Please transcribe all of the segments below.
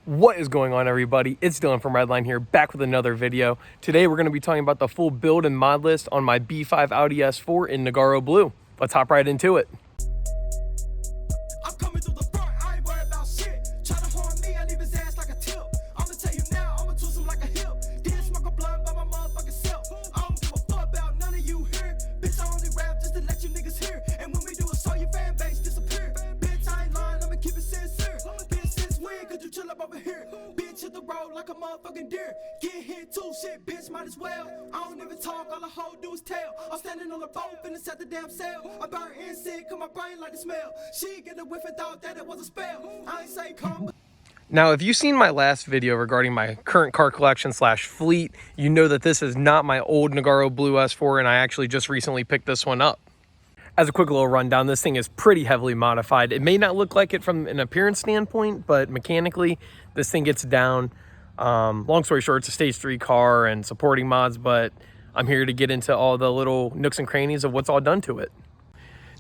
What is going on, everybody? It's Dylan from Redline here, back with another video. Today we're going to be talking about the full build and mod list on my B5 Audi S4 in Nogaro Blue. Let's hop right into it. Like a motherfucking deer. Get hit too, shit, bitch, might as well. I don't even talk, all I hold do is tell. I'm standing on the boat, finna set the damn sail. I burn insect, cause my brain like the smell. She get a whiff and thought that it was a spell. I ain't say come. Now, if you've seen my last video regarding my current car collection slash fleet, you know that this is not my old Nogaro Blue S4, and I actually just recently picked this one up. As a quick little rundown, this thing is pretty heavily modified. It may not look like it from an appearance standpoint, but mechanically, this thing gets down. Long story short, it's a stage 3 car and supporting mods, but I'm here to get into all the little nooks and crannies of what's all done to it.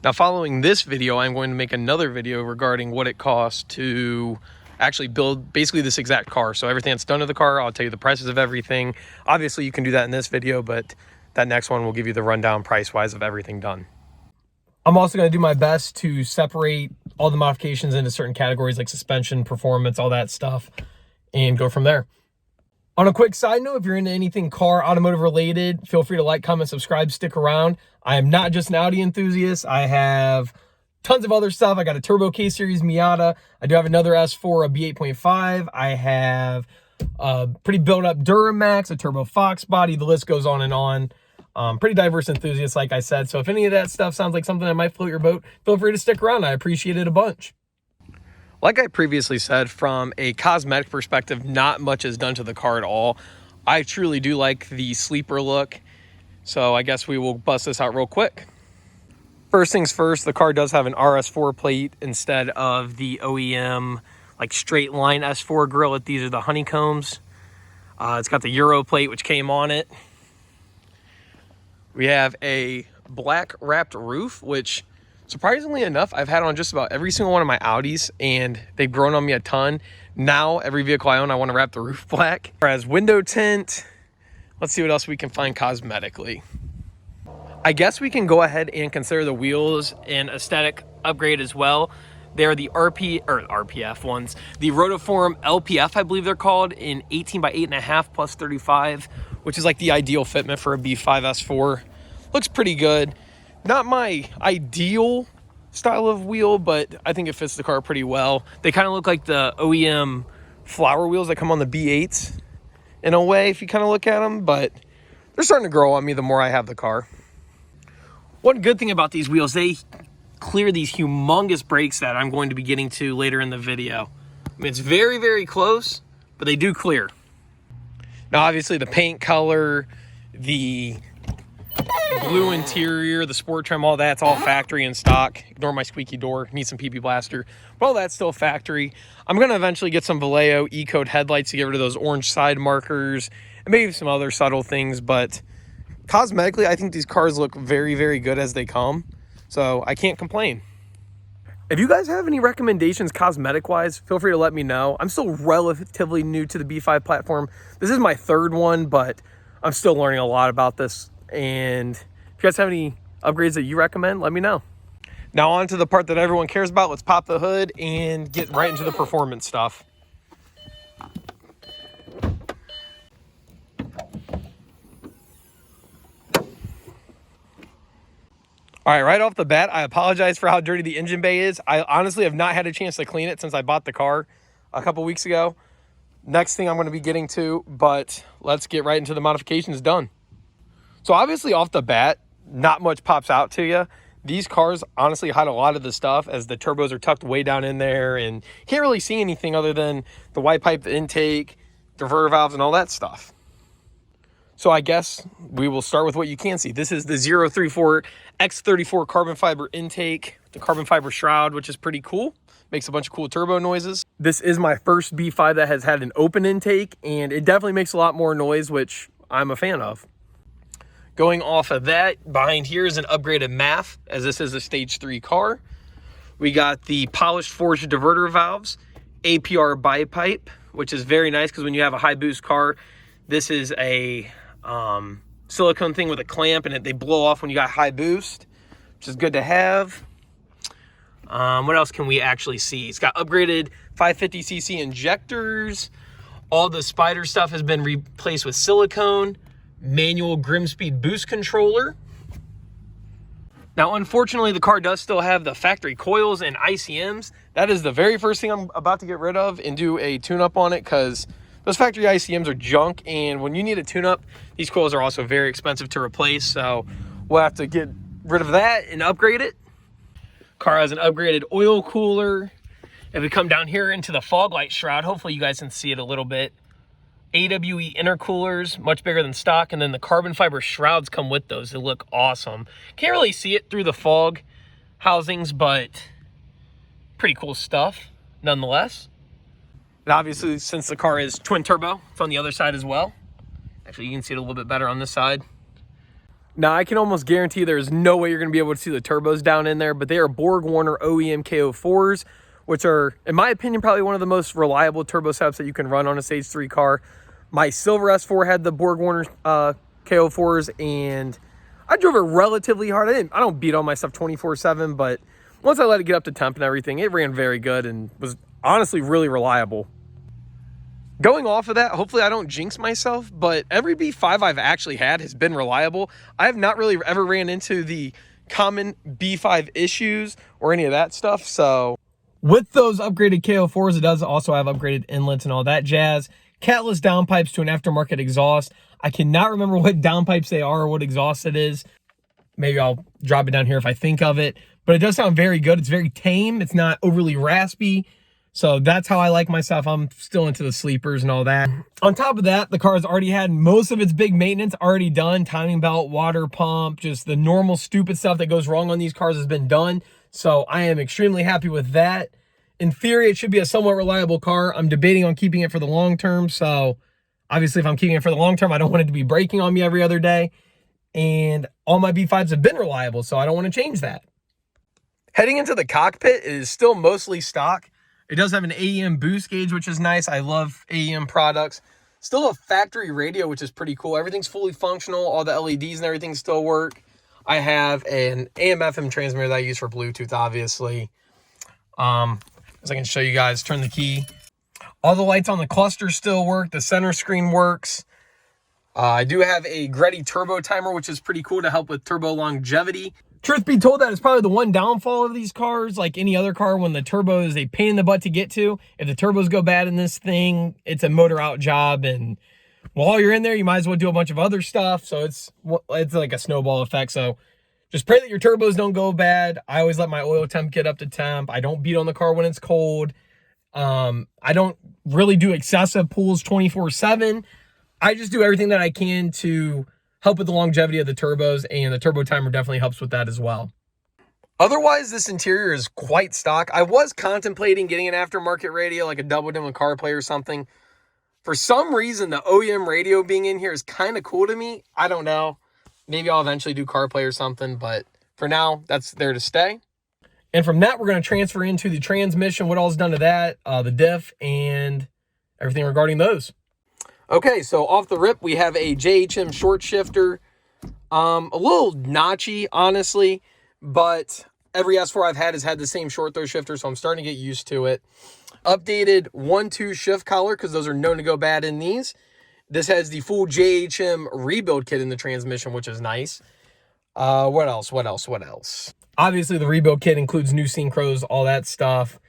Now, following this video, I'm going to make another video regarding what it costs to actually build basically this exact car. So everything that's done to the car, I'll tell you the prices of everything. Obviously, you can do that in this video, but that next one will give you the rundown price-wise of everything done. I'm also going to do my best to separate all the modifications into certain categories like suspension, performance, all that stuff, and go from there. On a quick side note, if you're into anything car, automotive related, feel free to like, comment, subscribe, stick around. I am not just an Audi enthusiast. I have tons of other stuff. I got a Turbo K-Series Miata. I do have another S4, a B8.5. I have a pretty built up Duramax, a Turbo Fox body. The list goes on and on. Pretty diverse enthusiast, like I said. So if any of that stuff sounds like something that might float your boat, feel free to stick around. I appreciate it a bunch. Like I previously said, from a cosmetic perspective, not much is done to the car at all. I truly do like the sleeper look, so I guess we will bust this out real quick. First things first, the car does have an RS4 plate instead of the OEM like straight line S4 grille. These are the honeycombs. It's got the Euro plate which came on it. We have a black wrapped roof, which surprisingly enough, I've had on just about every single one of my Audis, and they've grown on me a ton. Now, every vehicle I own, I want to wrap the roof black. As window tint, let's see what else we can find cosmetically. I guess we can go ahead and consider the wheels an aesthetic upgrade as well. They're the RPF ones. The Rotiform LPF, I believe they're called, in 18 by 8.5 plus 35, which is like the ideal fitment for a B5 S4. Looks pretty good. Not my ideal style of wheel, but I think it fits the car pretty well. They kind of look like the OEM flower wheels that come on the B8s in a way, if you kind of look at them, but they're starting to grow on me the more I have the car. One good thing about these wheels, they clear these humongous brakes that I'm going to be getting to later in the video. I mean, it's very, very close, but they do clear. Now, obviously, the paint color, the blue interior, the sport trim, all that's all factory in stock. Ignore my squeaky door, need some PP blaster. Well, that's still factory. I'm going to eventually get some Vallejo E-Code headlights to get rid of those orange side markers and maybe some other subtle things, but cosmetically, I think these cars look very, very good as they come, so I can't complain. If you guys have any recommendations cosmetic-wise, feel free to let me know. I'm still relatively new to the B5 platform. This is my third one, but I'm still learning a lot about this. And if you guys have any upgrades that you recommend, let me know. Now on to the part that everyone cares about. Let's pop the hood and get right into the performance stuff. All right, right off the bat, I apologize for how dirty the engine bay is. I honestly have not had a chance to clean it since I bought the car a couple weeks ago. Next thing I'm going to be getting to, but let's get right into the modifications done. So obviously off the bat, not much pops out to you. These cars honestly hide a lot of the stuff as the turbos are tucked way down in there and can't really see anything other than the white pipe, the intake, diverter valves, and all that stuff. So I guess we will start with what you can see. This is the 034 X34 carbon fiber intake, the carbon fiber shroud, which is pretty cool. Makes a bunch of cool turbo noises. This is my first B5 that has had an open intake, and it definitely makes a lot more noise, which I'm a fan of. Going off of that, behind here is an upgraded MAF, as this is a stage 3 car. We got the polished forged diverter valves, APR bipipe, which is very nice because when you have a high boost car, this is a silicone thing with a clamp, and they blow off when you got high boost, which is good to have. What else can we actually see? It's got upgraded 550cc injectors. All the Spider stuff has been replaced with silicone. Manual Grimspeed boost controller. Now, unfortunately, the car does still have the factory coils and ICMs. That is the very first thing I'm about to get rid of and do a tune-up on it, because those factory ICMs are junk, and when you need a tune-up, these coils are also very expensive to replace, so we'll have to get rid of that and upgrade it. Car has an upgraded oil cooler. If we come down here into the fog light shroud, hopefully you guys can see it a little bit. AWE intercoolers, much bigger than stock, and then the carbon fiber shrouds come with those. They look awesome. Can't really see it through the fog housings, but pretty cool stuff nonetheless. And obviously, since the car is twin turbo, it's on the other side as well. Actually, you can see it a little bit better on this side. Now, I can almost guarantee there's no way you're going to be able to see the turbos down in there, but they are Borg-Warner OEM KO4s, which are, in my opinion, probably one of the most reliable turbo setups that you can run on a Stage 3 car. My silver S4 had the Borg-Warner KO4s, and I drove it relatively hard. I don't beat on my stuff 24/7, but once I let it get up to temp and everything, it ran very good and was honestly really reliable. Going off of that, hopefully I don't jinx myself, but every B5 I've actually had has been reliable. I have not really ever ran into the common B5 issues or any of that stuff. So with those upgraded KO4s, it does also have upgraded inlets and all that jazz. Catless downpipes to an aftermarket exhaust. I cannot remember what downpipes they are or what exhaust it is. Maybe I'll drop it down here if I think of it. But it does sound very good. It's very tame. It's not overly raspy. So that's how I like my stuff. I'm still into the sleepers and all that. On top of that, the car has already had most of its big maintenance already done. Timing belt, water pump, just the normal stupid stuff that goes wrong on these cars has been done. So I am extremely happy with that. In theory, it should be a somewhat reliable car. I'm debating on keeping it for the long term. So obviously, if I'm keeping it for the long term, I don't want it to be braking on me every other day. And all my B5s have been reliable, so I don't want to change that. Heading into the cockpit, it is still mostly stock. It does have an AEM boost gauge, which is nice. I love AEM products. Still a factory radio, which is pretty cool. Everything's fully functional. All the LEDs and everything still work. I have an AM/FM transmitter that I use for Bluetooth, obviously. As I can show you guys, turn the key. All the lights on the cluster still work. The center screen works. I do have a Greddy turbo timer, which is pretty cool to help with turbo longevity. Truth be told, that is probably the one downfall of these cars. Like any other car, when the turbo is a pain in the butt to get to, if the turbos go bad in this thing, it's a motor out job. And while you're in there, you might as well do a bunch of other stuff. So it's like a snowball effect. So just pray that your turbos don't go bad. I always let my oil temp get up to temp. I don't beat on the car when it's cold. I don't really do excessive pulls 24/7. I just do everything that I can to help with the longevity of the turbos, and the turbo timer definitely helps with that as well. Otherwise, this interior is quite stock. I was contemplating getting an aftermarket radio, like a double dim with CarPlay or something. For some reason, the OEM radio being in here is kind of cool to me. I don't know. Maybe I'll eventually do CarPlay or something, but for now, that's there to stay. And from that, we're going to transfer into the transmission, what all's done to that, the diff, and everything regarding those. Okay, so off the rip, we have a JHM short shifter. A little notchy, honestly, but every S4 I've had has had the same short throw shifter, so I'm starting to get used to it. Updated 1-2 shift collar, because those are known to go bad in these. This has the full JHM rebuild kit in the transmission, which is nice. What else? Obviously, the rebuild kit includes new synchros, all that stuff.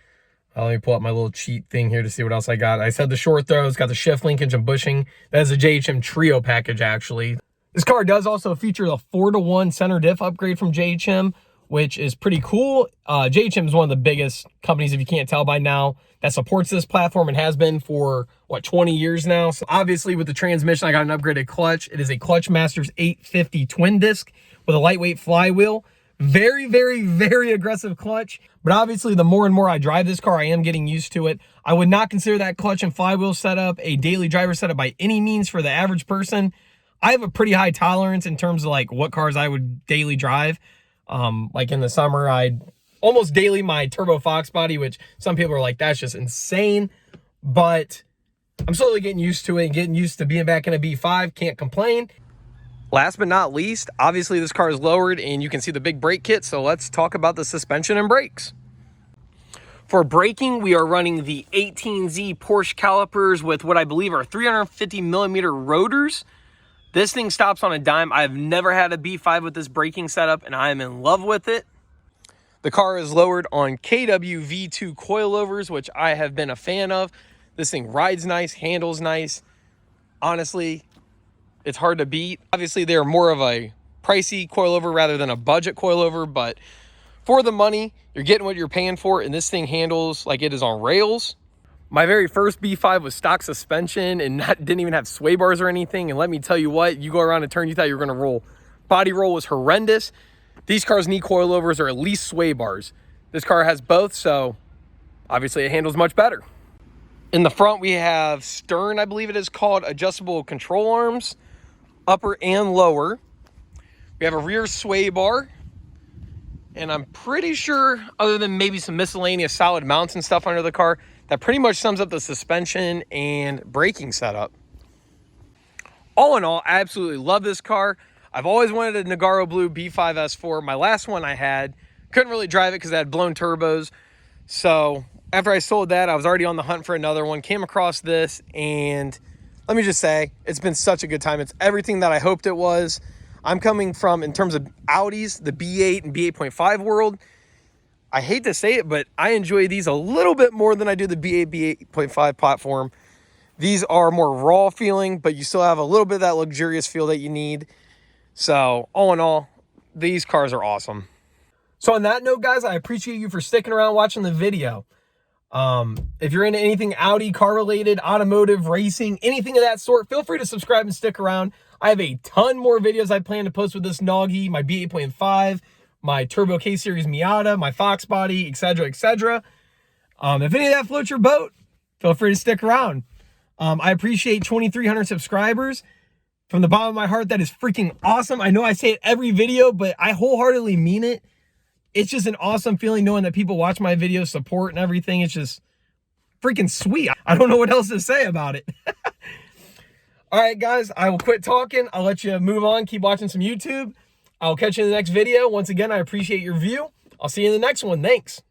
Let me pull up my little cheat thing here to see what else I got. I said the short throw. It's got the shift linkage and bushing. That is a JHM Trio package, actually. This car does also feature the 4-to-1 center diff upgrade from JHM, which is pretty cool. JHM is one of the biggest companies, if you can't tell by now, that supports this platform and has been for, 20 years now. So obviously, with the transmission, I got an upgraded clutch. It is a Clutch Masters 850 twin disc with a lightweight flywheel. Very, very, very aggressive clutch. But obviously, the more and more I drive this car, I am getting used to it. I would not consider that clutch and flywheel setup a daily driver setup by any means for the average person. I have a pretty high tolerance in terms of what cars I would daily drive. Like in the summer, I almost daily my Turbo Fox body, which some people are like, that's just insane. But I'm slowly getting used to it and getting used to being back in a B5. Can't complain. Last but not least, obviously this car is lowered and you can see the big brake kit. So let's talk about the suspension and brakes. For braking, we are running the 18Z Porsche calipers with what I believe are 350 millimeter rotors. This thing stops on a dime. I've never had a B5 with this braking setup and I am in love with it. The car is lowered on KW V2 coilovers, which I have been a fan of. This thing rides nice, handles nice. Honestly, it's hard to beat. Obviously, they're more of a pricey coilover rather than a budget coilover, but for the money, you're getting what you're paying for, and this thing handles like it is on rails. My very first B5 was stock suspension and didn't even have sway bars or anything, and let me tell you what, you go around a turn, you thought you were gonna roll. Body roll was horrendous. These cars need coilovers or at least sway bars. This car has both, so obviously it handles much better. In the front, we have stern, I believe it is called, adjustable control arms, upper and lower. We have a rear sway bar. And I'm pretty sure, other than maybe some miscellaneous solid mounts and stuff under the car, that pretty much sums up the suspension and braking setup. All in all, I absolutely love this car. I've always wanted a Nogaro Blue B5 S4. My last one I had, couldn't really drive it because it had blown turbos. So after I sold that, I was already on the hunt for another one, came across this, and let me just say, it's been such a good time. It's everything that I hoped it was. I'm coming from, in terms of Audis, the B8 and B8.5 world. I hate to say it, but I enjoy these a little bit more than I do the B8, B8.5 platform. These are more raw feeling, but you still have a little bit of that luxurious feel that you need. So all in all, these cars are awesome. So on that note, guys, I appreciate you for sticking around watching the video. If you're into anything Audi, car related, automotive, racing, anything of that sort, feel free to subscribe and stick around. I have a ton more videos I plan to post with this Noggy, my B8.5, my Turbo K Series Miata, my Fox body, etc., etc. If any of that floats your boat, feel free to stick around. I appreciate 2,300 subscribers. From the bottom of my heart, that is freaking awesome. I know I say it every video, but I wholeheartedly mean it. It's just an awesome feeling knowing that people watch my videos, support and everything. It's just freaking sweet. I don't know what else to say about it. All right, guys, I will quit talking. I'll let you move on. Keep watching some YouTube. I'll catch you in the next video. Once again, I appreciate your view. I'll see you in the next one. Thanks.